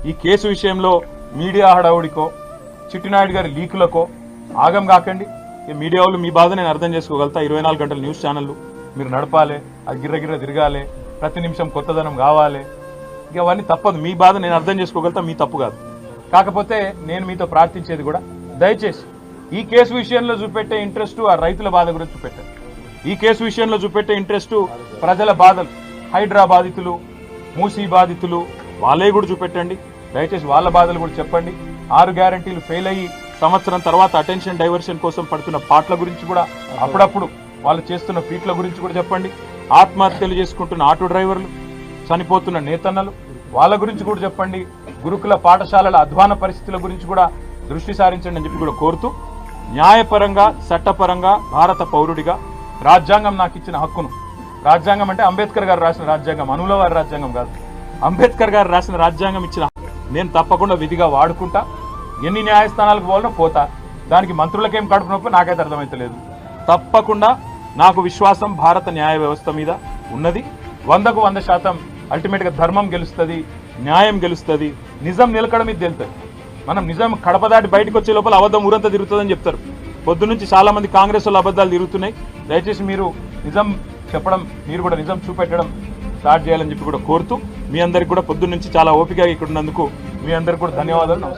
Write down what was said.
ఈ కేసు విషయంలో మీడియా హడావుడికో చిట్టినాయుడు గారి లీకులకో ఆగం కాకండి. ఈ మీడియా వాళ్ళు మీ బాధ నేను అర్థం చేసుకోగలుగుతా. 24 గంటల న్యూస్ ఛానళ్ళు మీరు నడపాలి, అది గిర్ర తిరగాలి, ప్రతి నిమిషం కొత్తదనం కావాలి. ఇక అవన్నీ తప్పదు. మీ బాధ నేను అర్థం చేసుకోగలుగుతా, మీ తప్పు కాదు. కాకపోతే నేను మీతో ప్రార్థించేది కూడా దయచేసి ఈ కేసు విషయంలో చూపెట్టే ఇంట్రెస్ట్ ఆ రైతుల బాధ గురించి చూపెట్టారు. ఈ కేసు విషయంలో చూపెట్టే ఇంట్రెస్ట్ ప్రజల బాధలు, హైడ్రా బాధితులు, మూసీ బాధితులు వాళ్ళే కూడా చూపెట్టండి. దయచేసి వాళ్ళ బాధలు కూడా చెప్పండి. 6 గ్యారంటీలు ఫెయిల్ అయ్యి సంవత్సరం తర్వాత అటెన్షన్ డైవర్షన్ కోసం పడుతున్న పాటల గురించి కూడా, అప్పుడప్పుడు వాళ్ళు చేస్తున్న ఫీట్ల గురించి కూడా చెప్పండి. ఆత్మహత్యలు చేసుకుంటున్న ఆటో డ్రైవర్లు, చనిపోతున్న నేతన్నలు వాళ్ళ గురించి కూడా చెప్పండి. గురుకుల పాఠశాలల అధ్వాన పరిస్థితుల గురించి కూడా దృష్టి సారించండి అని చెప్పి కూడా కోరుతూ, న్యాయపరంగా చట్టపరంగా భారత పౌరుడిగా రాజ్యాంగం నాకు ఇచ్చిన హక్కును, రాజ్యాంగం అంటే అంబేద్కర్ గారు రాసిన రాజ్యాంగం, అనుల వారి రాజ్యాంగం కాదు, అంబేద్కర్ గారు రాసిన రాజ్యాంగం ఇచ్చిన నేను తప్పకుండా విధిగా వాడుకుంటా. ఎన్ని న్యాయస్థానాలకు పోవాలనో పోతా. దానికి మంత్రులకేం కడుపు నొప్పి నాకైతే అర్థమైతలేదు. తప్పకుండా నాకు విశ్వాసం భారత న్యాయ వ్యవస్థ మీద ఉన్నది. 100కు 100% అల్టిమేట్గా ధర్మం గెలుస్తుంది, న్యాయం గెలుస్తుంది, నిజం నిలకడ మీద తెలుస్తుంది. మనం నిజం కడప దాటి బయటకు వచ్చే లోపల అబద్ధం ఊరంతా తిరుగుతుందని చెప్తారు. పొద్దు నుంచి చాలా మంది కాంగ్రెస్ వాళ్ళు అబద్ధాలు తిరుగుతున్నాయి. దయచేసి మీరు నిజం చెప్పడం, మీరు కూడా నిజం చూపెట్టడం స్టార్ట్ చేయాలని చెప్పి కూడా కోరుతూ, మీ అందరికి కూడా పొద్దున్న నుంచి చాలా ఓపికగా ఇక్కడ ఉన్నందుకు మీ అందరికి కూడా ధన్యవాదాలు.